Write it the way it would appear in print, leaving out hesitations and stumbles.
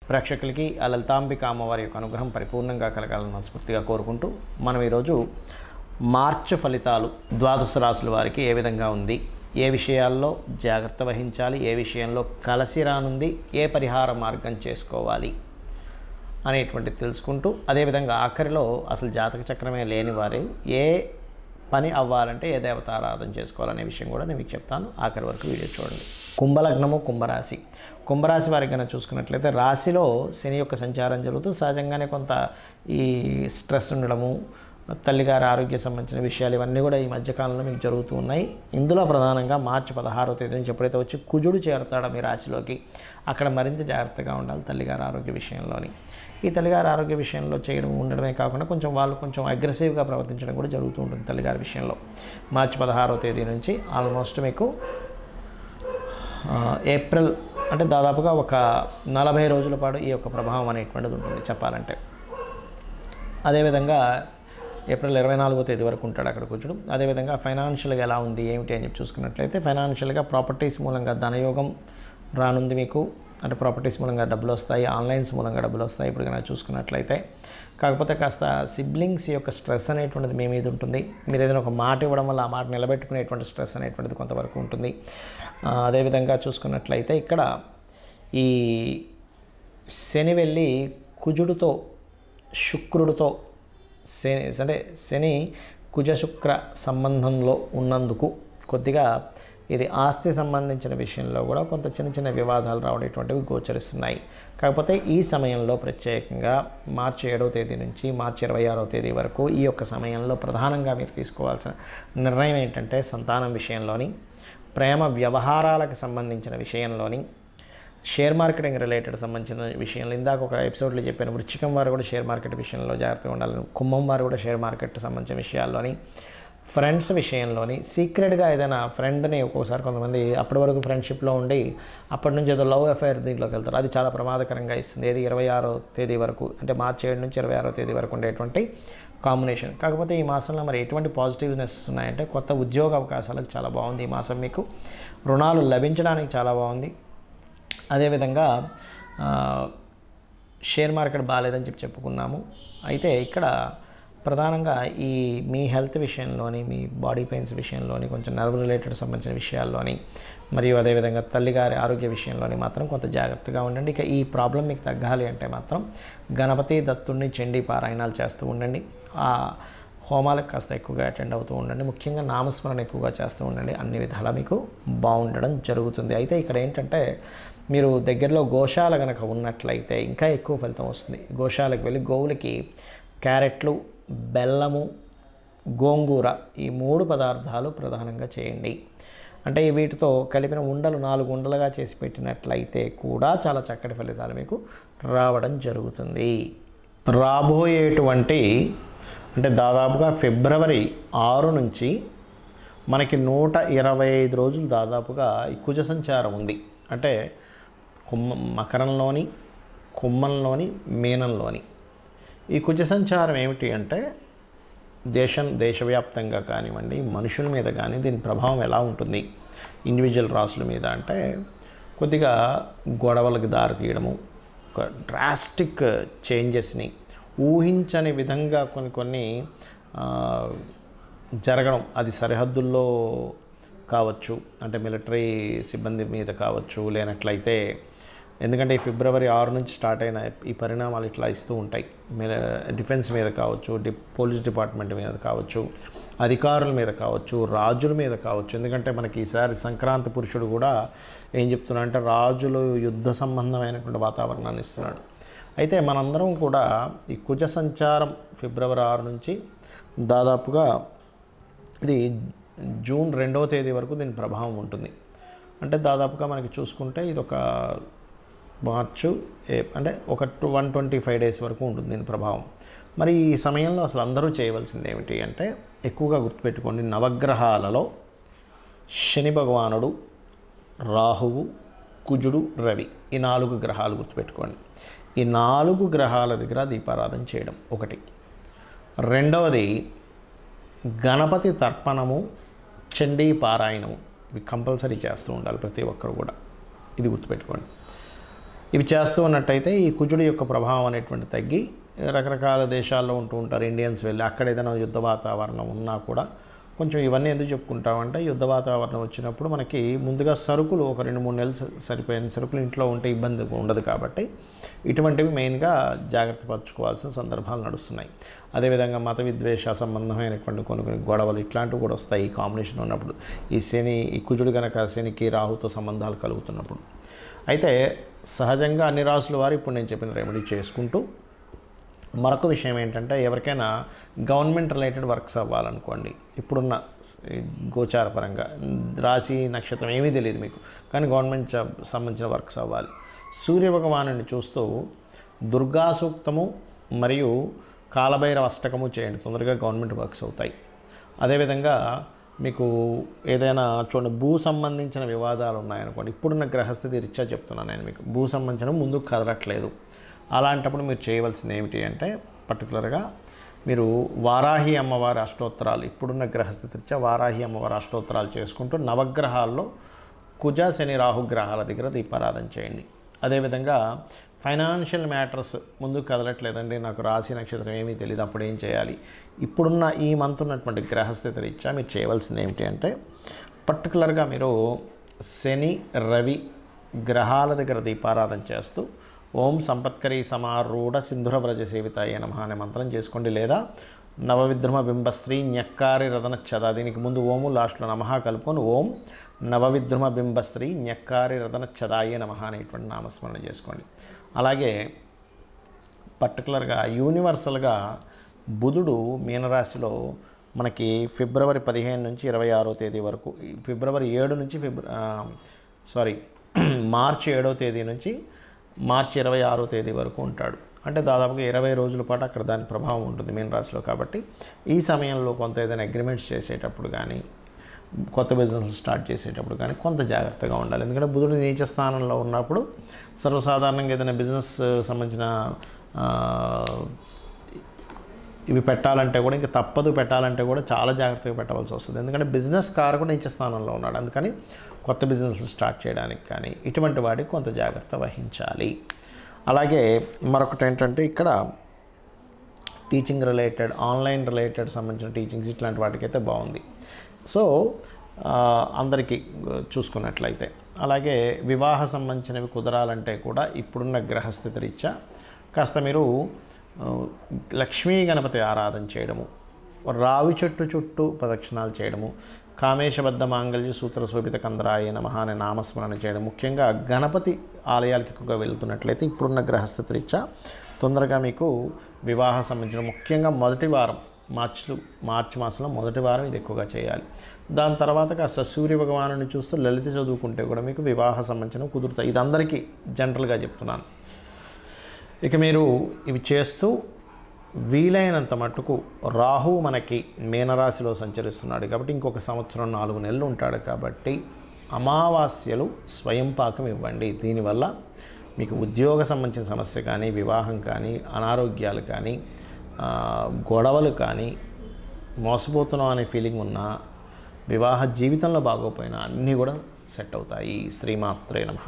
ప్రేక్షకులకి ఆ లలితాంబిక అమ్మవారి యొక్క అనుగ్రహం పరిపూర్ణంగా కలగాలని మనస్ఫూర్తిగా కోరుకుంటూ మనం ఈరోజు మార్చి ఫలితాలు ద్వాదశ రాశుల వారికి ఏ విధంగా ఉంది, ఏ విషయాల్లో జాగ్రత్త వహించాలి, ఏ విషయంలో కలిసి రానుంది, ఏ పరిహార మార్గం చేసుకోవాలి అనేటువంటిది తెలుసుకుంటూ, అదేవిధంగా ఆఖరిలో అసలు జాతక చక్రమే లేని వారు ఏ పని అవ్వాలంటే ఏ దేవతారాధన చేసుకోవాలనే విషయం కూడా నేను మీకు చెప్తాను. ఆఖరి వరకు వీడియో చూడండి. కుంభలగ్నము, కుంభరాశి. కుంభరాశి వారికి కనుక చూసుకున్నట్లయితే రాశిలో శని యొక్క సంచారం జరుగుతూ సహజంగానే కొంత ఈ స్ట్రెస్ ఉండడము, తల్లిగారి ఆరోగ్య సంబంధించిన విషయాలు ఇవన్నీ కూడా ఈ మధ్యకాలంలో మీకు జరుగుతూ ఉన్నాయి. ఇందులో ప్రధానంగా మార్చి 16వ తేదీ నుంచి ఎప్పుడైతే వచ్చి కుజుడు చేరుతాడో మీ రాశిలోకి, అక్కడ మరింత జాగ్రత్తగా ఉండాలి తల్లిగారి ఆరోగ్య విషయంలోని. ఈ తల్లిగారి ఆరోగ్య విషయంలో చేయడం ఉండడమే కాకుండా వాళ్ళు కొంచెం అగ్రెసివ్గా ప్రవర్తించడం కూడా జరుగుతూ ఉంటుంది తల్లిగారి విషయంలో. మార్చి 16వ తేదీ నుంచి ఆల్మోస్ట్ మీకు ఏప్రిల్ అంటే దాదాపుగా ఒక 40 రోజుల పాటు ఈ యొక్క ప్రభావం అనేటువంటిది ఉంటుంది చెప్పాలంటే. అదేవిధంగా ఏప్రిల్ 24వ తేదీ వరకు ఉంటాడు అక్కడ కూర్చోడం. అదేవిధంగా ఫైనాన్షియల్గా ఎలా ఉంది ఏమిటి అని చెప్పి చూసుకున్నట్లయితే ఫైనాన్షియల్గా ప్రాపర్టీస్ మూలంగా ధనయోగం రానుంది మీకు. అంటే ప్రాపర్టీస్ మూలంగా డబ్బులు వస్తాయి, ఆన్లైన్స్ మూలంగా డబ్బులు వస్తాయి ఇప్పుడు కనుక చూసుకున్నట్లయితే. కాకపోతే కాస్త సిబ్లింగ్స్ యొక్క స్ట్రెస్ అనేటువంటిది మీ మీద ఉంటుంది. మీరు ఏదైనా ఒక మాట ఇవ్వడం వల్ల ఆ మాట నిలబెట్టుకునేటువంటి స్ట్రెస్ అనేటువంటిది కొంతవరకు ఉంటుంది. అదేవిధంగా చూసుకున్నట్లయితే ఇక్కడ ఈ శని వెళ్ళి కుజుడితో శుక్రుడితో శని కుజ శుక్ర సంబంధంలో ఉన్నందుకు కొద్దిగా ఇది ఆస్తి సంబంధించిన విషయంలో కూడా కొంత చిన్న చిన్న వివాదాలు రావడేటువంటివి గోచరిస్తున్నాయి. కాకపోతే ఈ సమయంలో ప్రత్యేకంగా మార్చి 7వ తేదీ నుంచి మార్చి 26వ తేదీ వరకు ఈ యొక్క సమయంలో ప్రధానంగా మీరు తీసుకోవాల్సిన నిర్ణయం ఏంటంటే సంతానం విషయంలోని, ప్రేమ వ్యవహారాలకు సంబంధించిన విషయంలోని, షేర్ మార్కెటింగ్ రిలేటెడ్ సంబంధించిన విషయంలో ఇందాక ఒక ఎపిసోడ్లో చెప్పాను. వృశ్చికం వారు కూడా షేర్ మార్కెట్ విషయంలో జాగ్రత్తగా ఉండాలని, కుంభం వారు కూడా షేర్ మార్కెట్ సంబంధించిన విషయాల్లోని, ఫ్రెండ్స్ విషయంలోని సీక్రెట్గా ఏదైనా ఫ్రెండ్ని ఒక్కోసారి కొంతమంది అప్పటి వరకు ఫ్రెండ్షిప్లో ఉండి అప్పటి నుంచి ఏదో లవ్ అఫైర్ దీంట్లోకి వెళ్తారు. అది చాలా ప్రమాదకరంగా ఇస్తుంది. ఏది 26వ తేదీ వరకు అంటే మార్చి 7 నుంచి 26వ తేదీ వరకు ఉండేటువంటి కాంబినేషన్. కాకపోతే ఈ మాసంలో మరి ఎటువంటి పాజిటివ్నెస్ ఉన్నాయంటే కొత్త ఉద్యోగ అవకాశాలకు చాలా బాగుంది ఈ మాసం. మీకు రుణాలు లభించడానికి చాలా బాగుంది. అదేవిధంగా షేర్ మార్కెట్ బాగాలేదని చెప్పుకున్నాము. అయితే ఇక్కడ ప్రధానంగా ఈ మీ హెల్త్ విషయంలోని, మీ బాడీ పెయిన్స్ విషయంలోని, కొంచెం నర్వ్ రిలేటెడ్ సంబంధించిన విషయాల్లోని, మరియు అదేవిధంగా తల్లిగారి ఆరోగ్య విషయంలోని మాత్రం కొంత జాగ్రత్తగా ఉండండి. ఇక ఈ ప్రాబ్లం మీకు తగ్గాలి అంటే మాత్రం గణపతి దత్తుడిని చండీ పారాయణాలు చేస్తూ ఉండండి. ఆ హోమాలకు కాస్త ఎక్కువగా అటెండ్ అవుతూ ఉండండి. ముఖ్యంగా నామస్మరణ ఎక్కువగా చేస్తూ ఉండండి. అన్ని విధాలా మీకు బాగుండడం జరుగుతుంది. అయితే ఇక్కడ ఏంటంటే మీరు దగ్గరలో గోశాల కనుక ఉన్నట్లయితే ఇంకా ఎక్కువ ఫలితం వస్తుంది. గోశాలకు వెళ్ళి గోవులకి క్యారెట్లు, బెల్లము, గోంగూర ఈ 3 పదార్థాలు ప్రధానంగా చేయండి. అంటే వీటితో కలిపిన ఉండలు 4 ఉండలుగా చేసి పెట్టినట్లయితే కూడా చాలా చక్కటి ఫలితాలు మీకు రావడం జరుగుతుంది. రాబోయేటువంటి అంటే దాదాపుగా ఫిబ్రవరి 6 నుంచి మనకి 125 రోజులు దాదాపుగా ఈ కుజ సంచారం ఉంది. అంటే మకరంలోని, కుంభంలోని, మీనంలోని ఈ కుజ సంచారం ఏమిటి అంటే దేశవ్యాప్తంగా కానివ్వండి, మనుషుల మీద కానీ దీని ప్రభావం ఎలా ఉంటుంది ఇండివిజువల్ రాసుల మీద అంటే కొద్దిగా గొడవలకు దారితీయడము, ఒక డ్రాస్టిక్ చేంజెస్ని ఊహించని విధంగా కొన్ని జరగడం. అది సరిహద్దుల్లో కావచ్చు, అంటే మిలిటరీ సిబ్బంది మీద కావచ్చు, లేనట్లయితే ఎందుకంటే ఈ ఫిబ్రవరి 6 నుంచి స్టార్ట్ అయిన ఈ పరిణామాలు ఇట్లా ఇస్తూ ఉంటాయి. డిఫెన్స్ మీద కావచ్చు, పోలీస్ డిపార్ట్మెంట్ మీద కావచ్చు, అధికారుల మీద కావచ్చు, రాజుల మీద కావచ్చు. ఎందుకంటే మనకి ఈసారి సంక్రాంతి పురుషుడు కూడా ఏం చెప్తున్నాడు అంటే రాజులు యుద్ధ సంబంధమైనటువంటి వాతావరణాన్ని ఇస్తున్నాడు. అయితే మనందరం కూడా ఈ కుజ సంచారం ఫిబ్రవరి 6 నుంచి దాదాపుగా ఇది జూన్ 2వ తేదీ వరకు దీని ప్రభావం ఉంటుంది. అంటే దాదాపుగా మనకి చూసుకుంటే ఇది ఒక మార్చు అంటే ఒక 125 డేస్ వరకు ఉంటుంది దీని ప్రభావం. మరి ఈ సమయంలో అసలు అందరూ చేయవలసింది ఏమిటి అంటే ఎక్కువగా గుర్తుపెట్టుకోండి, నవగ్రహాలలో శని భగవానుడు, రాహువు, కుజుడు, రవి ఈ 4 గ్రహాలు గుర్తుపెట్టుకోండి. ఈ 4 గ్రహాల దగ్గర దీపారాధన చేయడం ఒకటి. రెండవది గణపతి తర్పణము, చండీ పారాయణము ఇవి కంపల్సరీ చేస్తూ ఉండాలి ప్రతి ఒక్కరు కూడా. ఇది గుర్తుపెట్టుకోండి. ఇవి చేస్తూ ఉన్నట్టయితే ఈ కుజుడి యొక్క ప్రభావం అనేటువంటి తగ్గి రకరకాల దేశాల్లో ఉంటూ ఉంటారు ఇండియన్స్ వెళ్ళి, అక్కడ ఏదైనా యుద్ధ వాతావరణం ఉన్నా కూడా కొంచెం ఇవన్నీ ఎందుకు చెప్పుకుంటామంటే యుద్ధ వాతావరణం వచ్చినప్పుడు మనకి ముందుగా సరుకులు ఒక 2-3 నెలలు సరిపోయిన సరుకులు ఇంట్లో ఉంటే ఇబ్బంది ఉండదు కాబట్టి ఇటువంటివి మెయిన్గా జాగ్రత్త పరచుకోవాల్సిన సందర్భాలు నడుస్తున్నాయి. అదేవిధంగా మత విద్వేష సంబంధమైనటువంటి కొన్ని గొడవలు ఇట్లాంటివి కూడా వస్తాయి ఈ కాంబినేషన్ ఉన్నప్పుడు. ఈ కుజుడు కనుక శనికి రాహుతో సంబంధాలు కలుగుతున్నప్పుడు. అయితే సహజంగా అన్ని రాసుల వారు ఇప్పుడు నేను చెప్పిన రెమెడీ చేసుకుంటూ, మరొక విషయం ఏంటంటే ఎవరికైనా గవర్నమెంట్ రిలేటెడ్ వర్క్స్ అవ్వాలనుకోండి, ఇప్పుడున్న గోచార పరంగా రాశి నక్షత్రం ఏమీ తెలియదు మీకు, కానీ గవర్నమెంట్ జాబ్ సంబంధించిన వర్క్స్ అవ్వాలి. సూర్య భగవానుని చూస్తూ దుర్గా సూక్తము మరియు కాలభైరవ అష్టకము చేయండి, తొందరగా గవర్నమెంట్ వర్క్స్ అవుతాయి. అదేవిధంగా మీకు ఏదైనా చూడండి భూ సంబంధించిన వివాదాలు ఉన్నాయనుకోండి, ఇప్పుడున్న గ్రహస్థితి రీత్యా చెప్తున్నాను నేను మీకు, భూ సంబంధించిన ముందుకు కదలట్లేదు, అలాంటప్పుడు మీరు చేయవలసింది ఏమిటి అంటే పర్టికులర్గా మీరు వారాహి అమ్మవారి అష్టోత్తరాలు, ఇప్పుడున్న గ్రహస్థితి రీత్యా వారాహి అమ్మవారి అష్టోత్తరాలు చేసుకుంటూ నవగ్రహాల్లో కుజ శని రాహు గ్రహాల దగ్గర దీపారాధన చేయండి. అదేవిధంగా ఫైనాన్షియల్ మ్యాటర్స్ ముందుకు కదలట్లేదండి, నాకు రాశి నక్షత్రం ఏమీ తెలియదు, అప్పుడు ఏం చేయాలి, ఇప్పుడున్న ఈ మంత్ ఉన్నటువంటి గ్రహస్థితి రీత్యా మీరు చేయవలసింది ఏమిటి అంటే పర్టికులర్గా మీరు శని రవి గ్రహాల దగ్గర దీపారాధన చేస్తూ ఓం సంపత్కరీ సమారూఢ సింధుర వ్రజ సేవితాయ నమః అనే మంత్రం చేసుకోండి. లేదా నవవిద్రుమ బింబశ్రీ న్యక్కారి రదనచ్చద, దీనికి ముందు ఓము లాస్ట్లో నమః కలుపుకొని ఓం నవవిద్రుమ బింబశ్రీ న్యక్కారి రదనచ్చదాయ నమః అనేటువంటి నామస్మరణ చేసుకోండి. అలాగే పర్టికులర్గా యూనివర్సల్గా బుధుడు మీనరాశిలో మనకి ఫిబ్రవరి 15 నుంచి 26వ తేదీ వరకు, ఫిబ్రవరి 7 నుంచి మార్చి 7వ తేదీ నుంచి మార్చి 26వ తేదీ వరకు ఉంటాడు. అంటే దాదాపుగా 20 రోజుల పాటు అక్కడ దాని ప్రభావం ఉంటుంది మీనరాశిలో. కాబట్టి ఈ సమయంలో కొంత ఏదైనా అగ్రిమెంట్స్ చేసేటప్పుడు కానీ కొత్త బిజినెస్ స్టార్ట్ చేసేటప్పుడు కానీ కొంత జాగ్రత్తగా ఉండాలి. ఎందుకంటే బుధుడు నీచ స్థానంలో ఉన్నప్పుడు సర్వసాధారణంగా ఏదైనా బిజినెస్ సంబంధించిన ఇవి పెట్టాలంటే కూడా ఇంకా తప్పదు, పెట్టాలంటే కూడా చాలా జాగ్రత్తగా పెట్టవలసి వస్తుంది. ఎందుకంటే బిజినెస్ కారకుడు నీచ స్థానంలో ఉన్నాడు, అందుకని కొత్త బిజినెస్ స్టార్ట్ చేయడానికి కానీ ఇటువంటి వాటికి కొంత జాగ్రత్త వహించాలి. అలాగే మరొకటి ఏంటంటే ఇక్కడ టీచింగ్ రిలేటెడ్, ఆన్లైన్ రిలేటెడ్ సంబంధించిన టీచింగ్స్ ఇట్లాంటి వాటికైతే బాగుంది. సో అందరికీ చూసుకున్నట్లయితే అలాగే వివాహ సంబంధించినవి కుదరాలంటే కూడా ఇప్పుడున్న గ్రహస్థితి రీత్యా కాస్త మీరు లక్ష్మీ గణపతి ఆరాధన చేయడము, రావి చెట్టు చుట్టూ ప్రదక్షిణాలు చేయడము, కామేశబద్ధ మాంగళ్య సూత్ర శోభిత కందరాయ నమః అనే నామస్మరణ చేయడం, ముఖ్యంగా గణపతి ఆలయాలకు ఎక్కువగా వెళ్తున్నట్లయితే ఇప్పుడున్న గ్రహస్థితి రీత్యా తొందరగా మీకు వివాహ సంబంధించిన ముఖ్యంగా మొదటి వారం మార్చి మాసంలో మొదటి వారం ఇది ఎక్కువగా చేయాలి. దాని తర్వాత కాస్త సూర్య భగవానుని చూస్తూ లలిత చదువుకుంటే కూడా మీకు వివాహ సంబంధించిన కుదురుతాయి. ఇది అందరికీ జనరల్గా చెప్తున్నాను. ఇక మీరు ఇవి చేస్తూ వీలైనంత మట్టుకు రాహువు మనకి మీనరాశిలో సంచరిస్తున్నాడు కాబట్టి ఇంకొక సంవత్సరం 4 నెలలు ఉంటాడు కాబట్టి అమావాస్యలు స్వయం పాకం ఇవ్వండి. దీనివల్ల మీకు ఉద్యోగ సంబంధించిన సమస్య కానీ, వివాహం కానీ, అనారోగ్యాలు కానీ, గొడవలు కానీ, మోసపోతున్నాం అనే ఫీలింగ్ ఉన్నా, వివాహ జీవితంలో బాగోపోయినా అన్నీ కూడా సెట్ అవుతాయి. శ్రీమాత్రే నమః.